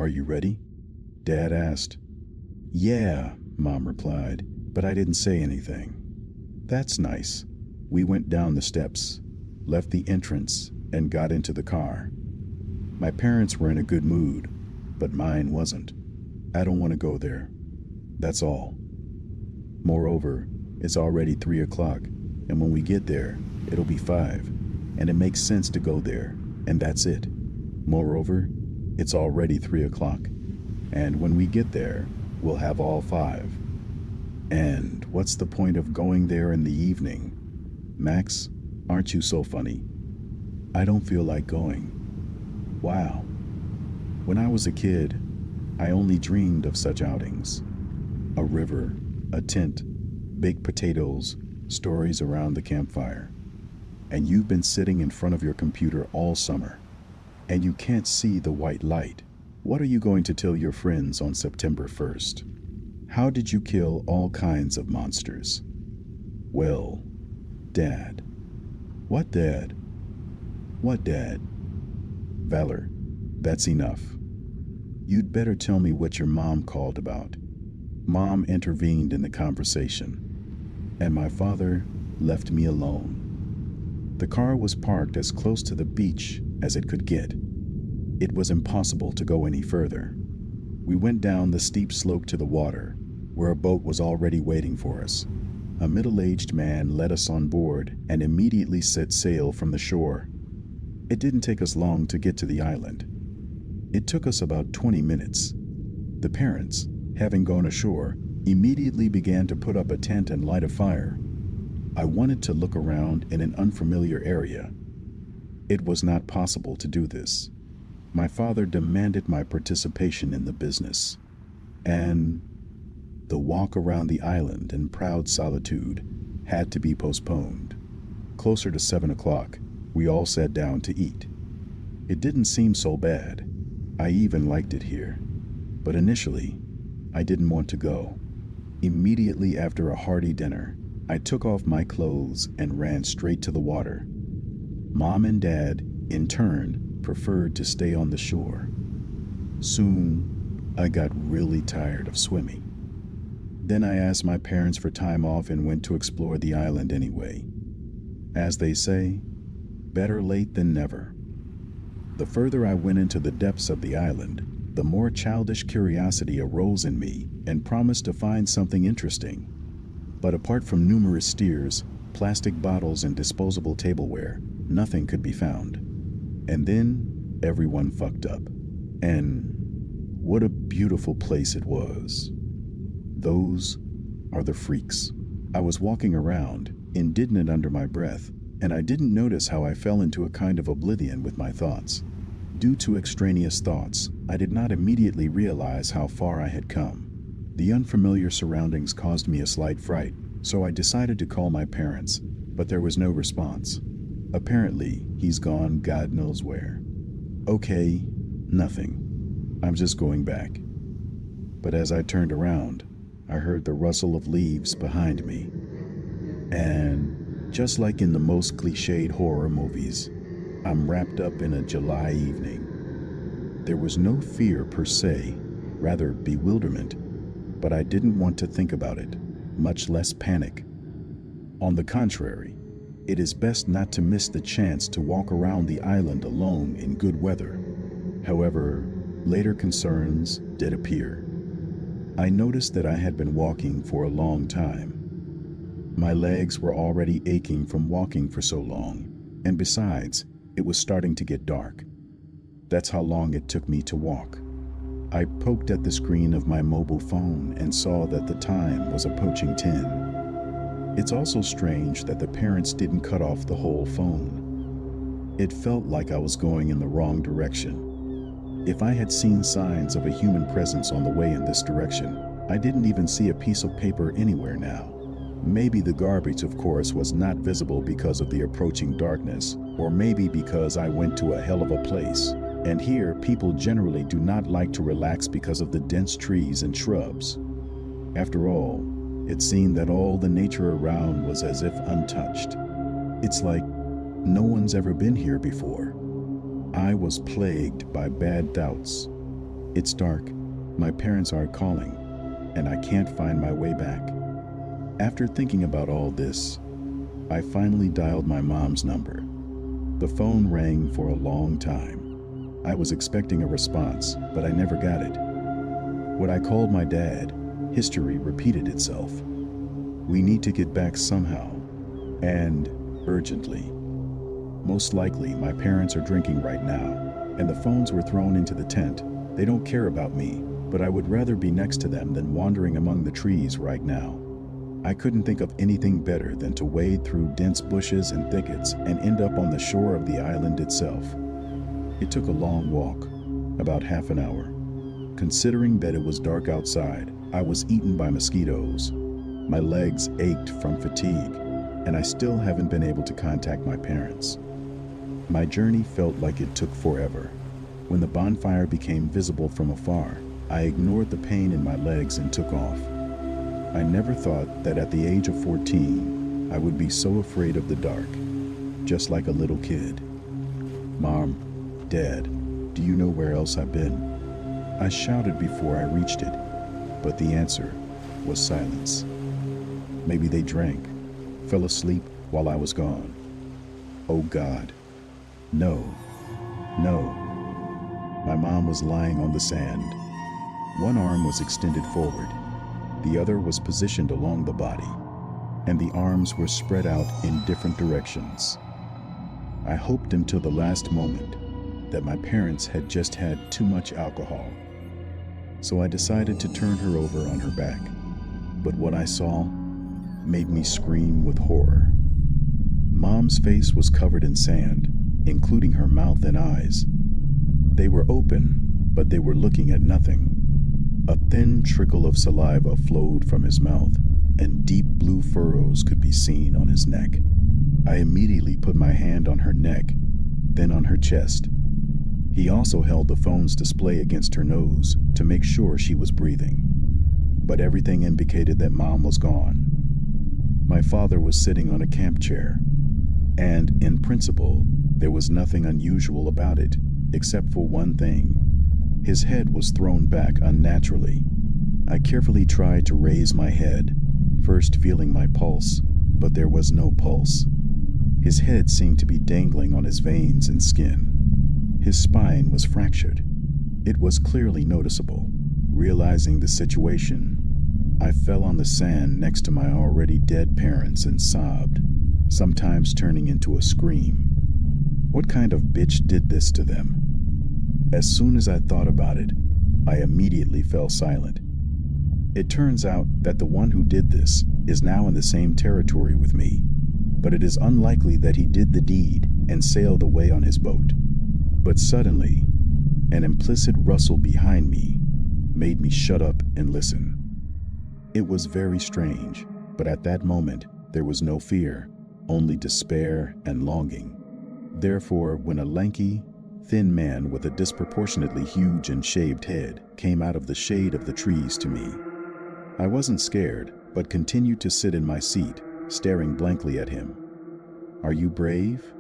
"Are you ready?" Dad asked. "Yeah," Mom replied, but I didn't say anything. "That's nice." We went down the steps, left the entrance, and got into the car. My parents were in a good mood, but mine wasn't. "I don't want to go there. That's all. Moreover, it's already 3 o'clock, and when we get there, it'll be 5, and it makes sense to go there, and that's it. Moreover, it's already 3 o'clock, and when we get there, we'll have all 5. And what's the point of going there in the evening? Max, aren't you so funny? I don't feel like going." Wow. When I was a kid, I only dreamed of such outings. A river, a tent, baked potatoes, stories around the campfire. And you've been sitting in front of your computer all summer, and you can't see the white light. What are you going to tell your friends on September 1st? How did you kill all kinds of monsters? Well, Dad. What, Dad? What, Dad? Valor, that's enough. You'd better tell me what your mom called about. Mom intervened in the conversation, and my father left me alone. The car was parked as close to the beach as it could get. It was impossible to go any further. We went down the steep slope to the water, where a boat was already waiting for us. A middle-aged man led us on board and immediately set sail from the shore. It didn't take us long to get to the island. It took us about 20 minutes. The parents, having gone ashore, immediately began to put up a tent and light a fire. I wanted to look around in an unfamiliar area. It was not possible to do this. My father demanded my participation in the business. And the walk around the island in proud solitude had to be postponed. Closer to 7 o'clock, we all sat down to eat. It didn't seem so bad. I even liked it here. But initially, I didn't want to go. Immediately after a hearty dinner, I took off my clothes and ran straight to the water. Mom and Dad, in turn, preferred to stay on the shore. Soon, I got really tired of swimming. Then I asked my parents for time off and went to explore the island anyway. As they say, better late than never. The further I went into the depths of the island, the more childish curiosity arose in me and promised to find something interesting. But apart from numerous steers, plastic bottles, and disposable tableware, nothing could be found. And then everyone fucked up. And what a beautiful place it was. Those are the freaks. I was walking around, indignant under my breath, and I didn't notice how I fell into a kind of oblivion with my thoughts. Due to extraneous thoughts, I did not immediately realize how far I had come. The unfamiliar surroundings caused me a slight fright, so I decided to call my parents, but there was no response. Apparently, he's gone God knows where. Okay, nothing. I'm just going back. But as I turned around, I heard the rustle of leaves behind me. And just like in the most cliched horror movies, I'm wrapped up in a July evening. There was no fear per se, rather bewilderment, but I didn't want to think about it, much less panic. On the contrary, it is best not to miss the chance to walk around the island alone in good weather. However, later concerns did appear. I noticed that I had been walking for a long time. My legs were already aching from walking for so long, and besides, it was starting to get dark. That's how long it took me to walk. I poked at the screen of my mobile phone and saw that the time was approaching 10. It's also strange that the parents didn't cut off the whole phone. It felt like I was going in the wrong direction. If I had seen signs of a human presence on the way in this direction, I didn't even see a piece of paper anywhere now. Maybe the garbage, of course, was not visible because of the approaching darkness, or maybe because I went to a hell of a place. And here, people generally do not like to relax because of the dense trees and shrubs. After all, it seemed that all the nature around was as if untouched. It's like no one's ever been here before. I was plagued by bad doubts. It's dark, my parents aren't calling, and I can't find my way back. After thinking about all this, I finally dialed my mom's number. The phone rang for a long time. I was expecting a response, but I never got it. When I called my dad, history repeated itself. We need to get back somehow, and urgently. Most likely, my parents are drinking right now, and the phones were thrown into the tent. They don't care about me, but I would rather be next to them than wandering among the trees right now. I couldn't think of anything better than to wade through dense bushes and thickets and end up on the shore of the island itself. It took a long walk, about half an hour. Considering that it was dark outside, I was eaten by mosquitoes. My legs ached from fatigue, and I still haven't been able to contact my parents. My journey felt like it took forever. When the bonfire became visible from afar, I ignored the pain in my legs and took off. I never thought that at the age of 14, I would be so afraid of the dark, just like a little kid. Mom, Dad, do you know where else I've been? I shouted before I reached it, but the answer was silence. Maybe they drank, fell asleep while I was gone. Oh God, no, no. My mom was lying on the sand. One arm was extended forward. The other was positioned along the body, and the arms were spread out in different directions. I hoped until the last moment that my parents had just had too much alcohol. So I decided to turn her over on her back. But what I saw made me scream with horror. Mom's face was covered in sand, including her mouth and eyes. They were open, but they were looking at nothing. A thin trickle of saliva flowed from his mouth, and deep blue furrows could be seen on his neck. I immediately put my hand on her neck, then on her chest. He also held the phone's display against her nose to make sure she was breathing. But everything indicated that Mom was gone. My father was sitting on a camp chair, and in principle, there was nothing unusual about it, except for one thing. His head was thrown back unnaturally. I carefully tried to raise my head, first feeling my pulse, but there was no pulse. His head seemed to be dangling on his veins and skin. His spine was fractured. It was clearly noticeable. Realizing the situation, I fell on the sand next to my already dead parents and sobbed, sometimes turning into a scream. What kind of bitch did this to them? As soon as I thought about it, I immediately fell silent. It turns out that the one who did this is now in the same territory with me, but it is unlikely that he did the deed and sailed away on his boat. But suddenly, an implicit rustle behind me made me shut up and listen. It was very strange, but at that moment, there was no fear, only despair and longing. Therefore, when a lanky, thin man with a disproportionately huge and shaved head came out of the shade of the trees to me, I wasn't scared, but continued to sit in my seat, staring blankly at him. "Are you brave?"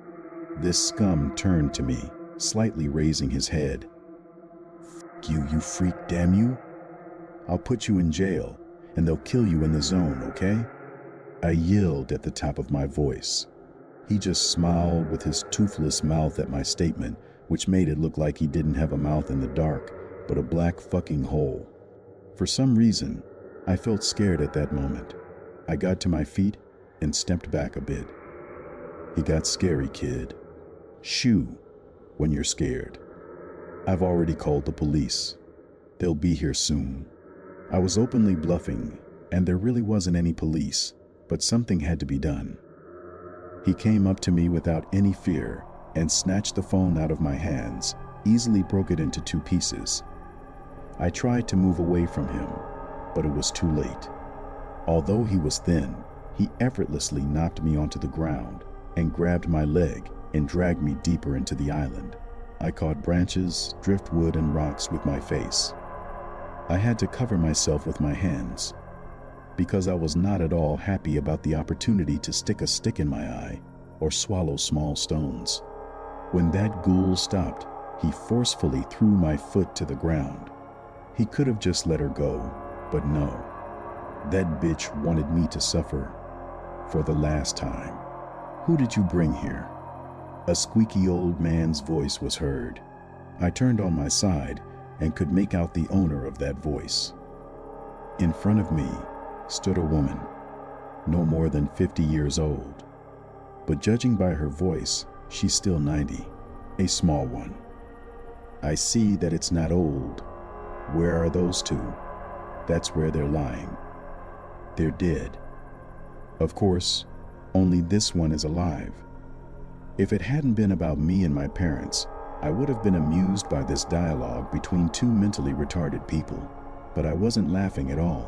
This scum turned to me, slightly raising his head. "F you, you freak, damn you. I'll put you in jail, and they'll kill you in the zone, okay?" I yelled at the top of my voice. He just smiled with his toothless mouth at my statement, which made it look like he didn't have a mouth in the dark, but a black fucking hole. For some reason, I felt scared at that moment. I got to my feet and stepped back a bit. "It got scary, kid. Shoo when you're scared. I've already called the police. They'll be here soon." I was openly bluffing, and there really wasn't any police, but something had to be done. He came up to me without any fear and snatched the phone out of my hands, easily broke it into 2 pieces. I tried to move away from him, but it was too late. Although he was thin, he effortlessly knocked me onto the ground and grabbed my leg and dragged me deeper into the island. I caught branches, driftwood, and rocks with my face. I had to cover myself with my hands, because I was not at all happy about the opportunity to stick a stick in my eye or swallow small stones. When that ghoul stopped, he forcefully threw my foot to the ground, He could have just let her go, but no. That bitch wanted me to suffer for the last time. Who did you bring here? A squeaky old man's voice was heard. I turned on my side and could make out the owner of that voice. In front of me stood a woman, no more than 50 years old. But judging by her voice, she's still 90, a small one. I see that it's not old. Where are those two? That's where they're lying. They're dead. Of course, only this one is alive. If it hadn't been about me and my parents, I would have been amused by this dialogue between two mentally retarded people, but I wasn't laughing at all.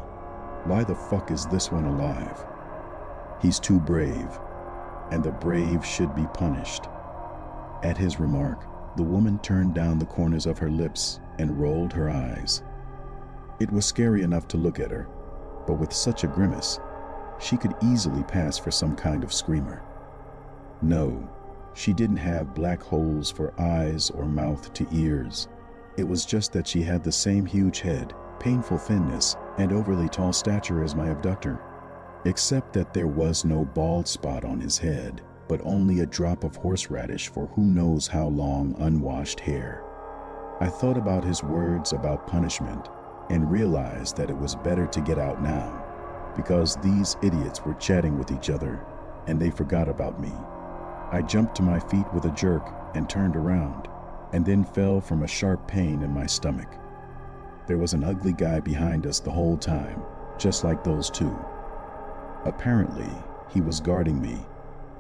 Why the fuck is this one alive? He's too brave, and the brave should be punished. At his remark, the woman turned down the corners of her lips and rolled her eyes. It was scary enough to look at her, but with such a grimace, she could easily pass for some kind of screamer. No, she didn't have black holes for eyes or mouth to ears. It was just that she had the same huge head, painful thinness, and overly tall stature as my abductor, except that there was no bald spot on his head, but only a drop of horseradish for who knows how long unwashed hair. I thought about his words about punishment and realized that it was better to get out now, because these idiots were chatting with each other and they forgot about me. I jumped to my feet with a jerk and turned around, and then fell from a sharp pain in my stomach. There was an ugly guy behind us the whole time, just like those two. Apparently, he was guarding me,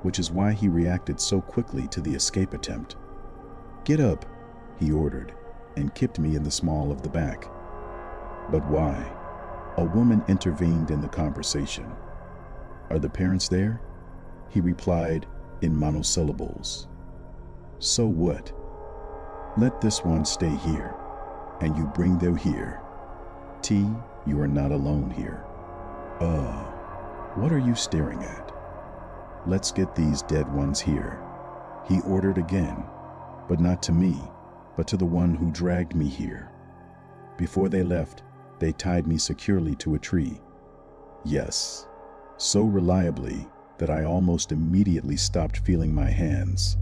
which is why he reacted so quickly to the escape attempt. "Get up," he ordered, and kicked me in the small of the back. But why? A woman intervened in the conversation. "Are the parents there?" He replied in monosyllables. "So what? Let this one stay here, and you bring them here. T, you are not alone here." What are you staring at? "Let's get these dead ones here," he ordered again, but not to me, but to the one who dragged me here. Before they left, they tied me securely to a tree. Yes, so reliably that I almost immediately stopped feeling my hands.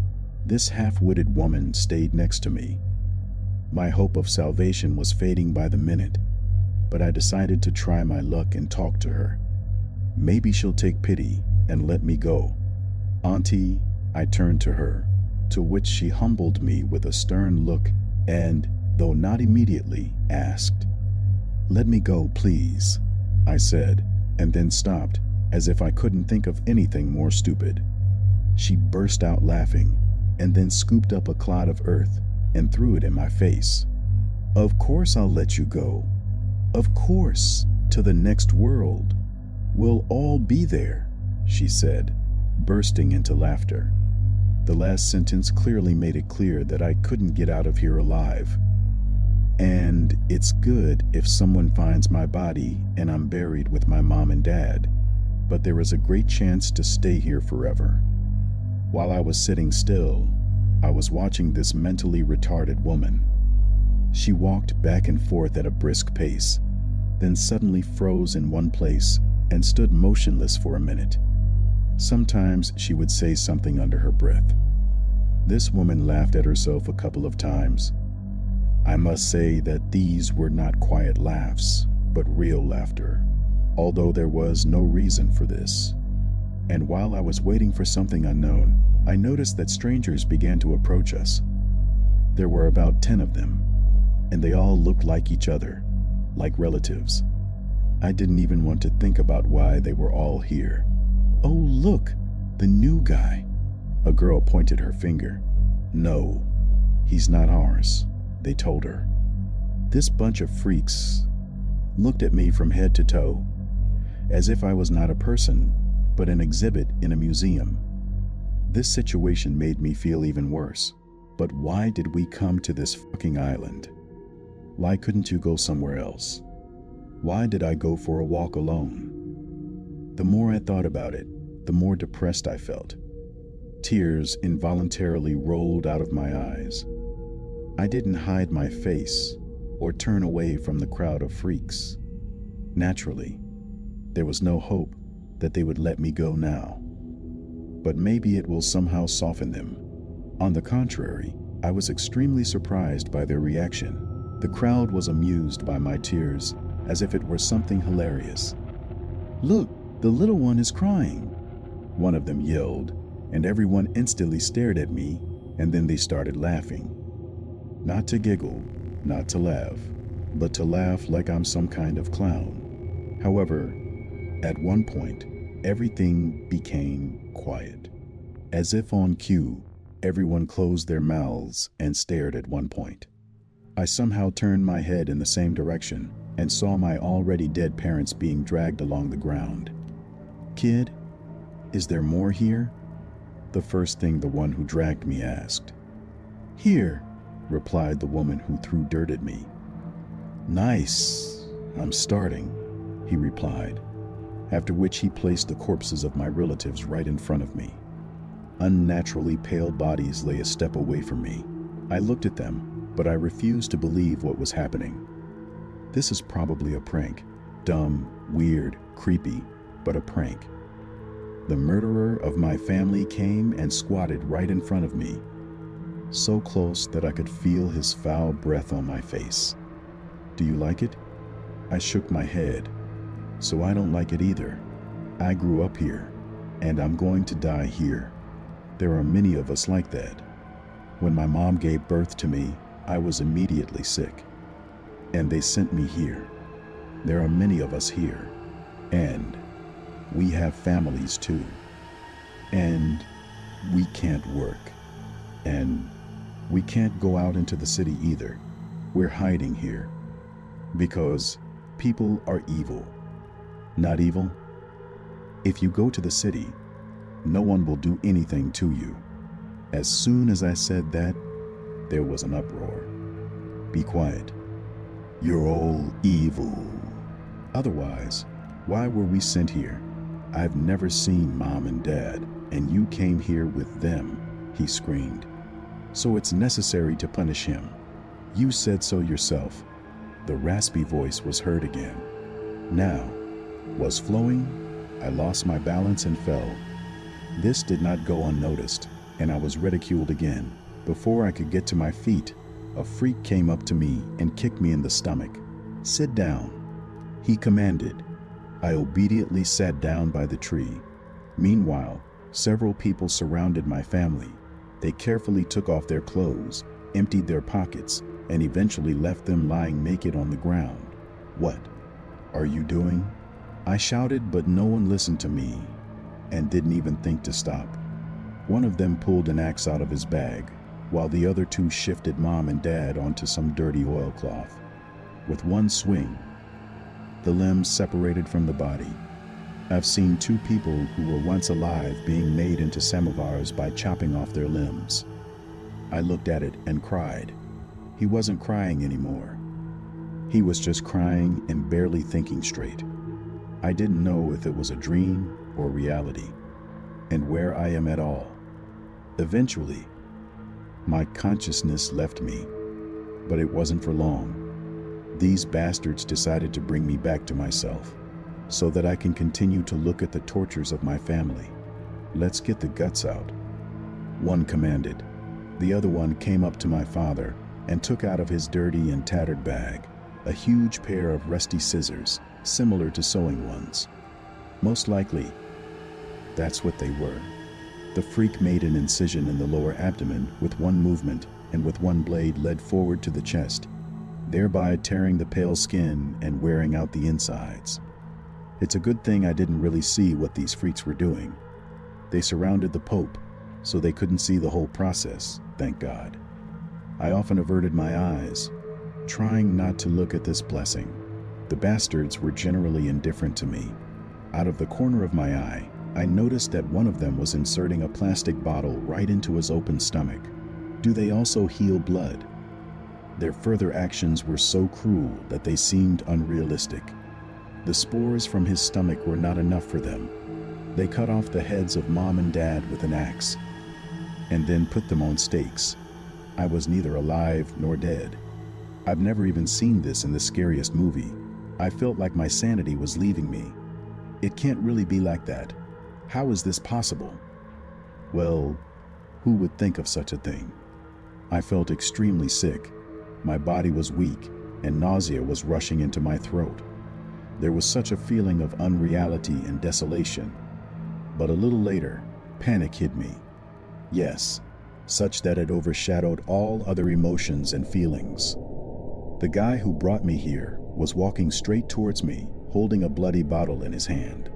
This half-witted woman stayed next to me. My hope of salvation was fading by the minute, but I decided to try my luck and talk to her. Maybe she'll take pity and let me go. "Auntie," I turned to her, to which she humbled me with a stern look and, though not immediately, asked. "Let me go, please," I said, and then stopped, as if I couldn't think of anything more stupid. She burst out laughing, and then scooped up a clod of earth and threw it in my face. "Of course I'll let you go. Of course, to the next world. We'll all be there," she said, bursting into laughter. The last sentence clearly made it clear that I couldn't get out of here alive. And it's good if someone finds my body and I'm buried with my mom and dad, but there is a great chance to stay here forever. While I was sitting still, I was watching this mentally retarded woman. She walked back and forth at a brisk pace, then suddenly froze in one place and stood motionless for a minute. Sometimes she would say something under her breath. This woman laughed at herself a couple of times. I must say that these were not quiet laughs, but real laughter, although there was no reason for this. And while I was waiting for something unknown, I noticed that strangers began to approach us. There were about 10 of them, and they all looked like each other, like relatives. I didn't even want to think about why they were all here. "Oh, look, the new guy." A girl pointed her finger. "No, he's not ours," they told her. This bunch of freaks looked at me from head to toe, as if I was not a person, but an exhibit in a museum. This situation made me feel even worse. But why did we come to this fucking island? Why couldn't you go somewhere else? Why did I go for a walk alone? The more I thought about it, the more depressed I felt. Tears involuntarily rolled out of my eyes. I didn't hide my face or turn away from the crowd of freaks. Naturally, there was no hope that they would let me go now. But maybe it will somehow soften them. On the contrary, I was extremely surprised by their reaction. The crowd was amused by my tears, as if it were something hilarious. "Look, the little one is crying," one of them yelled, and everyone instantly stared at me, and then they started laughing. Not to giggle, not to laugh, but to laugh like I'm some kind of clown. However, at one point, everything became quiet. As if on cue, everyone closed their mouths and stared at one point. I somehow turned my head in the same direction and saw my already dead parents being dragged along the ground. "Kid, is there more here?" The first thing the one who dragged me asked. "Here," replied the woman who threw dirt at me. "Nice, I'm starting," he replied, after which he placed the corpses of my relatives right in front of me. Unnaturally pale bodies lay a step away from me. I looked at them, but I refused to believe what was happening. This is probably a prank. Dumb, weird, creepy, but a prank. The murderer of my family came and squatted right in front of me, so close that I could feel his foul breath on my face. "Do you like it?" I shook my head. "So I don't like it either. I grew up here, and I'm going to die here. There are many of us like that. When my mom gave birth to me, I was immediately sick, and they sent me here. There are many of us here, and we have families too. And we can't work, and we can't go out into the city either. We're hiding here because people are evil. Not evil? If you go to the city, no one will do anything to you." As soon as I said that, there was an uproar. "Be quiet. You're all evil. Otherwise, why were we sent here? I've never seen Mom and Dad, and you came here with them," he screamed. "So it's necessary to punish him. You said so yourself." The raspy voice was heard again. Now, was flowing, I lost my balance and fell. This did not go unnoticed, and I was ridiculed again. Before I could get to my feet, a freak came up to me and kicked me in the stomach. "Sit down," he commanded. I obediently sat down by the tree. Meanwhile, several people surrounded my family. They carefully took off their clothes, emptied their pockets, and eventually left them lying naked on the ground. "What are you doing?" I shouted, but no one listened to me and didn't even think to stop. One of them pulled an axe out of his bag, while the other two shifted Mom and Dad onto some dirty oilcloth. With one swing, the limbs separated from the body. I've seen two people who were once alive being made into samovars by chopping off their limbs. I looked at it and cried. He wasn't crying anymore. He was just crying and barely thinking straight. I didn't know if it was a dream or reality, and where I am at all. Eventually, my consciousness left me, but it wasn't for long. These bastards decided to bring me back to myself, so that I can continue to look at the tortures of my family. "Let's get the guts out," one commanded. The other one came up to my father and took out of his dirty and tattered bag a huge pair of rusty scissors, similar to sewing ones. Most likely, that's what they were. The freak made an incision in the lower abdomen with one movement, and with one blade led forward to the chest, thereby tearing the pale skin and wearing out the insides. It's a good thing I didn't really see what these freaks were doing. They surrounded the Pope, so they couldn't see the whole process, thank God. I often averted my eyes, trying not to look at this blessing. The bastards were generally indifferent to me. Out of the corner of my eye, I noticed that one of them was inserting a plastic bottle right into his open stomach. Do they also heal blood? Their further actions were so cruel that they seemed unrealistic. The spores from his stomach were not enough for them. They cut off the heads of Mom and Dad with an axe, and then put them on stakes. I was neither alive nor dead. I've never even seen this in the scariest movie. I felt like my sanity was leaving me. It can't really be like that. How is this possible? Well, who would think of such a thing? I felt extremely sick. My body was weak, and nausea was rushing into my throat. There was such a feeling of unreality and desolation. But a little later, panic hit me. Yes, such that it overshadowed all other emotions and feelings. The guy who brought me here was walking straight towards me, holding a bloody bottle in his hand.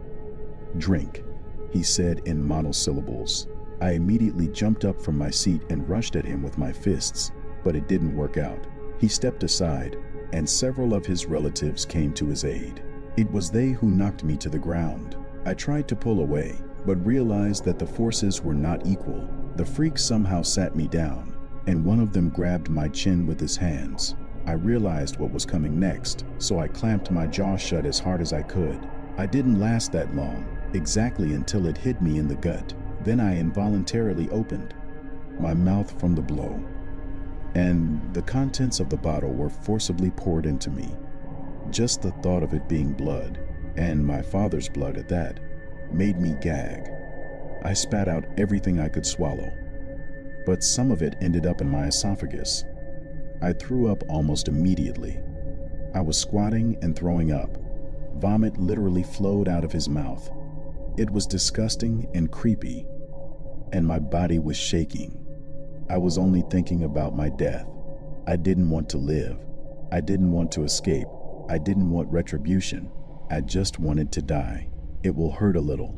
"Drink," he said in monosyllables. I immediately jumped up from my seat and rushed at him with my fists, but it didn't work out. He stepped aside, and several of his relatives came to his aid. It was they who knocked me to the ground. I tried to pull away, but realized that the forces were not equal. The freak somehow sat me down, and one of them grabbed my chin with his hands. I realized what was coming next, so I clamped my jaw shut as hard as I could. I didn't last that long, exactly until it hit me in the gut. Then I involuntarily opened my mouth from the blow, and the contents of the bottle were forcibly poured into me. Just the thought of it being blood, and my father's blood at that, made me gag. I spat out everything I could swallow, but some of it ended up in my esophagus. I threw up almost immediately. I was squatting and throwing up. Vomit literally flowed out of his mouth. It was disgusting and creepy, and my body was shaking. I was only thinking about my death. I didn't want to live. I didn't want to escape. I didn't want retribution. I just wanted to die. It will hurt a little,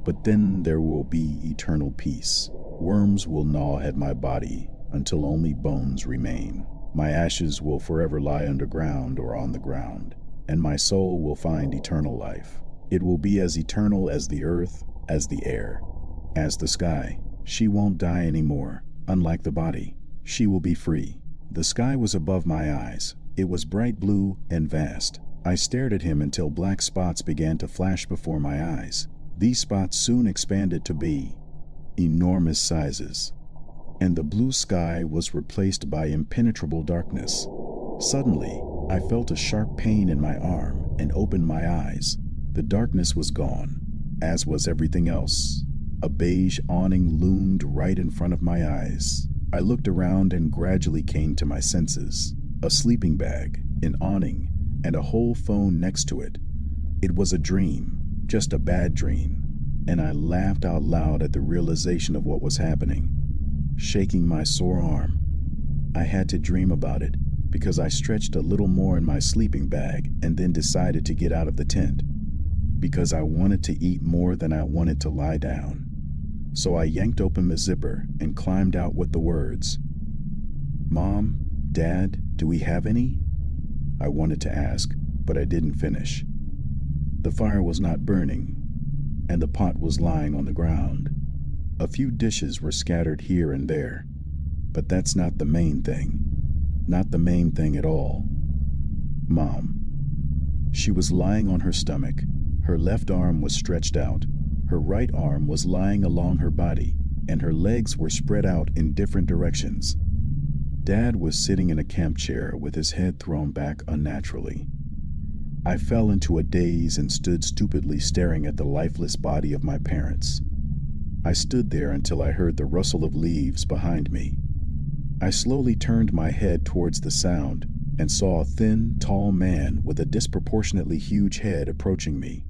but then there will be eternal peace. Worms will gnaw at my body until only bones remain. My ashes will forever lie underground or on the ground, and my soul will find eternal life. It will be as eternal as the earth, as the air, as the sky. She won't die anymore. Unlike the body, she will be free. The sky was above my eyes. It was bright blue and vast. I stared at him until black spots began to flash before my eyes. These spots soon expanded to be enormous sizes, and the blue sky was replaced by impenetrable darkness. Suddenly, I felt a sharp pain in my arm and opened my eyes. The darkness was gone, as was everything else. A beige awning loomed right in front of my eyes. I looked around and gradually came to my senses. A sleeping bag, an awning, and a whole phone next to it. It was a dream, just a bad dream, and I laughed out loud at the realization of what was happening. Shaking my sore arm, I had to dream about it because I stretched a little more in my sleeping bag and then decided to get out of the tent because I wanted to eat more than I wanted to lie down. So I yanked open the zipper and climbed out with the words, "Mom, Dad, do we have any?" I wanted to ask, but I didn't finish. The fire was not burning, and the pot was lying on the ground. A few dishes were scattered here and there, but that's not the main thing. Not the main thing at all. Mom. She was lying on her stomach. Her left arm was stretched out. Her right arm was lying along her body, and her legs were spread out in different directions. Dad was sitting in a camp chair with his head thrown back unnaturally. I fell into a daze and stood stupidly staring at the lifeless body of my parents. I stood there until I heard the rustle of leaves behind me. I slowly turned my head towards the sound and saw a thin, tall man with a disproportionately huge head approaching me.